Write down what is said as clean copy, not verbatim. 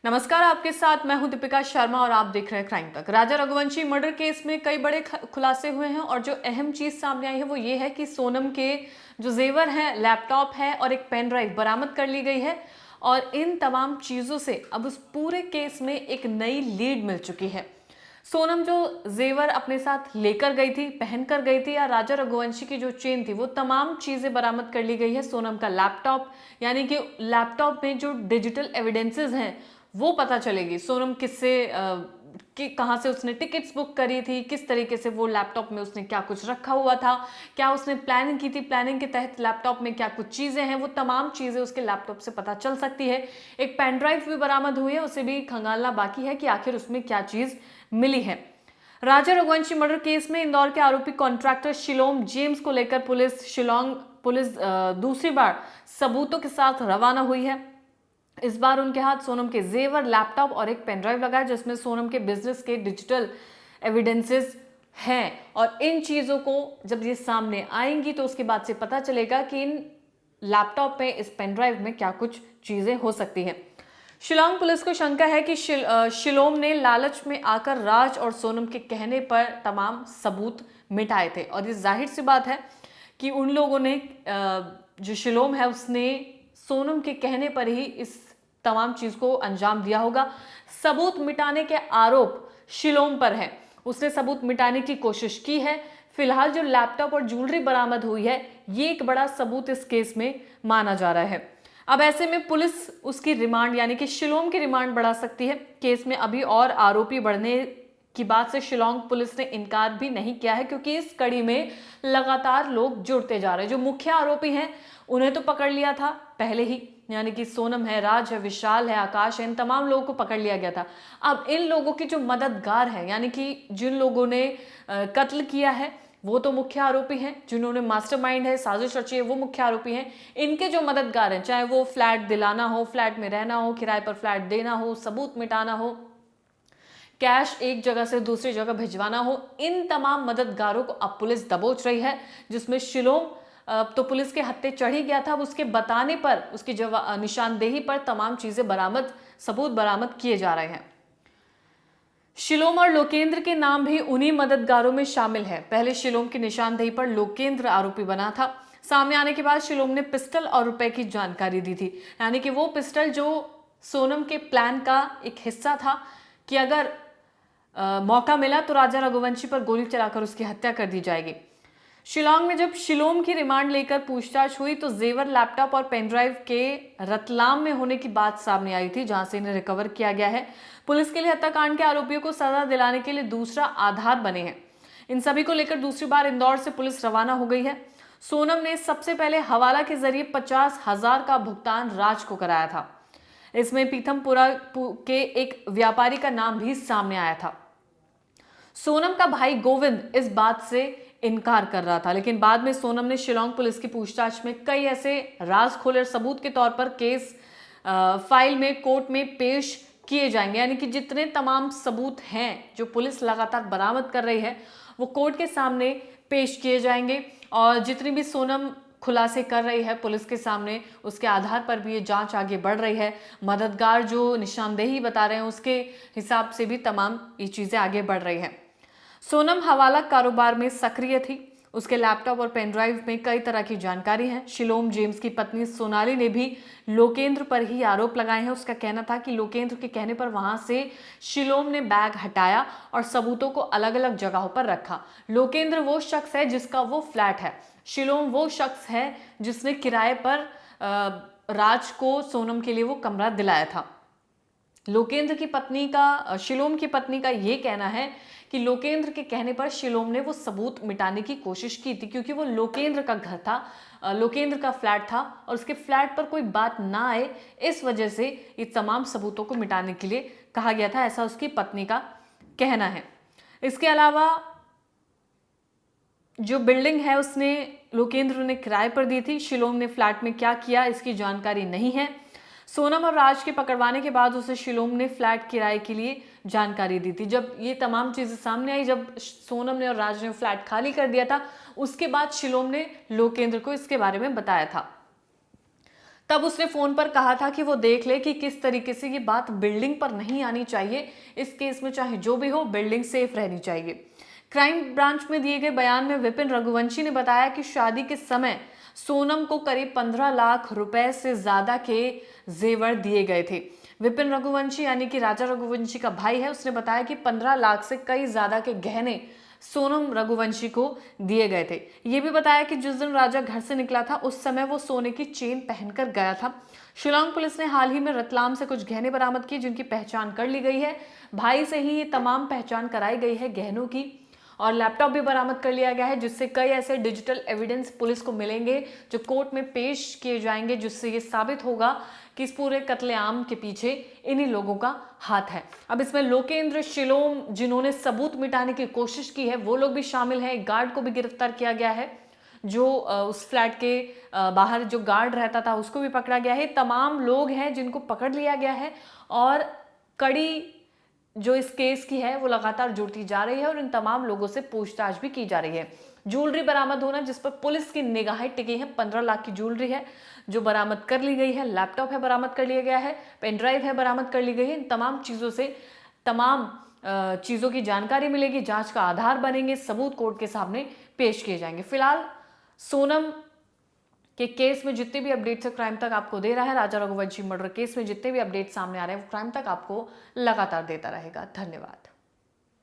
नमस्कार, आपके साथ मैं हूं दीपिका शर्मा और आप देख रहे हैं क्राइम तक। राजा रघुवंशी मर्डर केस में कई बड़े खुलासे हुए हैं और जो अहम चीज सामने आई है वो ये है कि सोनम के जो जेवर हैं, लैपटॉप है और एक पेन ड्राइव बरामद कर ली गई है। और इन तमाम चीजों से अब उस पूरे केस में एक नई लीड मिल चुकी है। सोनम जो जेवर अपने साथ लेकर गई थी, पहन कर गई थी, या राजा रघुवंशी की जो चेन थी, वो तमाम चीजें बरामद कर ली गई है। सोनम का लैपटॉप, यानी कि लैपटॉप में जो डिजिटल एविडेंसेस हैं वो पता चलेगी। सोनम किससे कि कहाँ से उसने टिकट्स बुक करी थी, किस तरीके से वो लैपटॉप में उसने क्या कुछ रखा हुआ था, क्या उसने प्लानिंग की थी, प्लानिंग के तहत लैपटॉप में क्या कुछ चीजें हैं, वो तमाम चीजें उसके लैपटॉप से पता चल सकती है। एक पेन ड्राइव भी बरामद हुई है, उसे भी खंगालना बाकी है कि आखिर उसमें क्या चीज मिली है। राजा रघुवंशी मर्डर केस में इंदौर के आरोपी कॉन्ट्रैक्टर शिलोम जेम्स को लेकर शिलोंग पुलिस दूसरी बार सबूतों के साथ रवाना हुई है। इस बार उनके हाथ सोनम के जेवर, लैपटॉप और एक पेनड्राइव लगा है जिसमें सोनम के बिजनेस के डिजिटल एविडेंसेस हैं। और इन चीजों को जब ये सामने आएंगी तो उसके बाद से पता चलेगा कि इन लैपटॉप में, इस पेनड्राइव में क्या कुछ चीजें हो सकती हैं। शिलोंग पुलिस को शंका है कि शिलोम ने लालच में आकर राज और सोनम के कहने पर तमाम सबूत मिटाए थे। और ये जाहिर सी बात है कि उन लोगों ने, जो शिलोम है, उसने सोनम के कहने पर ही इस तमाम चीज को अंजाम दिया होगा। सबूत मिटाने के आरोप शिलोम पर है, उसने सबूत मिटाने की कोशिश की है। फिलहाल जो लैपटॉप और ज्वेलरी बरामद हुई है, ये एक बड़ा सबूत इस केस में माना जा रहा है। अब ऐसे में पुलिस उसकी रिमांड, यानी कि शिलोम की रिमांड बढ़ा सकती है। केस में अभी और आरोपी बढ़ने की बात से शिलोंग पुलिस ने इनकार भी नहीं किया है, क्योंकि इस कड़ी में लगातार लोग जुड़ते जा रहे हैं। जो मुख्य आरोपी हैं उन्हें तो पकड़ लिया था पहले ही, यानी कि सोनम है, राज है, विशाल है, आकाश है, इन तमाम लोगों को पकड़ लिया गया था। अब इन लोगों के जो मददगार हैं, यानी कि जिन लोगों ने कत्ल किया है, वो तो मुख्य आरोपी हैं। जिन्होंने मास्टरमाइंड है, साजिश रची है, वो मुख्य आरोपी हैं। इनके जो मददगार हैं, चाहे वो फ्लैट दिलाना हो, फ्लैट में रहना हो, किराए पर फ्लैट देना हो, सबूत मिटाना हो, कैश एक जगह से दूसरी जगह भिजवाना हो, इन तमाम मददगारों को अब पुलिस दबोच रही है। जिसमें शिलोम तो पुलिस के हत्थे चढ़ ही गया था। अब उसके बताने पर, उसकी निशानदेही पर तमाम चीजें सबूत बरामद किए जा रहे हैं। शिलोम और लोकेंद्र के नाम भी उन्हीं मददगारों में शामिल है। पहले शिलोम की निशानदेही पर लोकेंद्र आरोपी बना था। सामने आने के बाद शिलोम ने पिस्टल और रुपए की जानकारी दी थी, यानी कि वो पिस्टल जो सोनम के प्लान का एक हिस्सा था कि अगर मौका मिला तो राजा रघुवंशी पर गोली चलाकर उसकी हत्या कर दी जाएगी। शिलोंग में जब शिलोम की रिमांड लेकर पूछताछ हुई तो जेवर, लैपटॉप और पेनड्राइव के रतलाम में होने की बात सामने आई थी, जहां से इन्हें रिकवर किया गया है। पुलिस के लिए हत्याकांड के आरोपियों को सजा दिलाने के लिए दूसरा आधार बने हैं। इन सभी को लेकर दूसरी बार इंदौर से पुलिस रवाना हो गई है। सोनम ने सबसे पहले हवाला के जरिए 50,000 का भुगतान राज को कराया था। इसमें पीथमपुरा के एक व्यापारी का नाम भी सामने आया था। सोनम का भाई गोविंद इस बात से इनकार कर रहा था, लेकिन बाद में सोनम ने शिलोंग पुलिस की पूछताछ में कई ऐसे राज खोले और सबूत के तौर पर केस फाइल में कोर्ट में पेश किए जाएंगे। यानी कि जितने तमाम सबूत हैं जो पुलिस लगातार बरामद कर रही है, वो कोर्ट के सामने पेश किए जाएंगे। और जितनी भी सोनम खुलासे कर रही है पुलिस के सामने, उसके आधार पर भी ये जांच आगे बढ़ रही है। मददगार जो निशानदेही बता रहे हैं, उसके हिसाब से भी तमाम ये चीजें आगे बढ़ रही हैं। सोनम हवाला कारोबार में सक्रिय थी। उसके लैपटॉप और पेनड्राइव में कई तरह की जानकारी है। शिलोम जेम्स की पत्नी सोनाली ने भी लोकेंद्र पर ही आरोप लगाए हैं। उसका कहना था कि लोकेंद्र के कहने पर वहां से शिलोम ने बैग हटाया और सबूतों को अलग अलग जगहों पर रखा। लोकेंद्र वो शख्स है जिसका वो फ्लैट है। शिलोम वो शख्स है जिसने किराए पर राज को, सोनम के लिए वो कमरा दिलाया था। शिलोम की पत्नी का ये कहना है कि लोकेंद्र के कहने पर शिलोम ने वो सबूत मिटाने की कोशिश की थी, क्योंकि वो लोकेंद्र का घर था, लोकेंद्र का फ्लैट था और उसके फ्लैट पर कोई बात ना आए, इस वजह से ये तमाम सबूतों को मिटाने के लिए कहा गया था, ऐसा उसकी पत्नी का कहना है। इसके अलावा जो बिल्डिंग है उसने लोकेंद्र ने किराए पर दी थी। शिलोम ने फ्लैट में क्या किया इसकी जानकारी नहीं है। सोनम और राज के पकड़वाने के बाद उसे शिलोम ने फ्लैट किराए के लिए जानकारी दी थी। जब ये तमाम चीजें सामने आई, जब सोनम ने और राज ने फ्लैट खाली कर दिया था, उसके बाद शिलोम ने लोकेंद्र को इसके बारे में बताया था। तब उसने फोन पर कहा था कि वो देख ले कि किस तरीके से ये बात बिल्डिंग पर नहीं आनी चाहिए। इस केस में चाहे जो भी हो, बिल्डिंग सेफ रहनी चाहिए। क्राइम ब्रांच में दिए गए बयान में विपिन रघुवंशी ने बताया कि शादी के समय सोनम को करीब 15 लाख रुपए से ज्यादा के जेवर दिए गए थे। विपिन रघुवंशी यानी कि राजा रघुवंशी का भाई है, उसने बताया कि 15 लाख से कई ज्यादा के गहने सोनम रघुवंशी को दिए गए थे। ये भी बताया कि जिस दिन राजा घर से निकला था उस समय वो सोने की चेन पहनकर गया था। शिलांग पुलिस ने हाल ही में रतलाम से कुछ गहने बरामद किए जिनकी पहचान कर ली गई है। भाई से ही ये तमाम पहचान कराई गई है गहनों की, और लैपटॉप भी बरामद कर लिया गया है, जिससे कई ऐसे डिजिटल एविडेंस पुलिस को मिलेंगे जो कोर्ट में पेश किए जाएंगे, जिससे ये साबित होगा कि इस पूरे कत्लेआम के पीछे इन्हीं लोगों का हाथ है। अब इसमें लोकेंद्र शिलोम, जिन्होंने सबूत मिटाने की कोशिश की है, वो लोग भी शामिल हैं। एक गार्ड को भी गिरफ्तार किया गया है, जो उस फ्लैट के बाहर जो गार्ड रहता था उसको भी पकड़ा गया है। तमाम लोग हैं जिनको पकड़ लिया गया है, और कड़ी जो इस केस की है वो लगातार जुड़ती जा रही है, और इन तमाम लोगों से पूछताछ भी की जा रही है। ज्वेलरी बरामद होना जिस पर पुलिस की निगाहें टिकी है, 15 लाख की ज्वेलरी है जो बरामद कर ली गई है, लैपटॉप है बरामद कर लिया गया है, पेन ड्राइव है बरामद कर ली गई है। इन तमाम चीजों से तमाम चीजों की जानकारी मिलेगी, जांच का आधार बनेंगे, सबूत कोर्ट के सामने पेश किए जाएंगे। फिलहाल सोनम के केस में जितने भी अपडेट्स है क्राइम तक आपको दे रहा है। राजा रघुवंशी मर्डर केस में जितने भी अपडेट सामने आ रहे हैं वो क्राइम तक आपको लगातार देता रहेगा। धन्यवाद।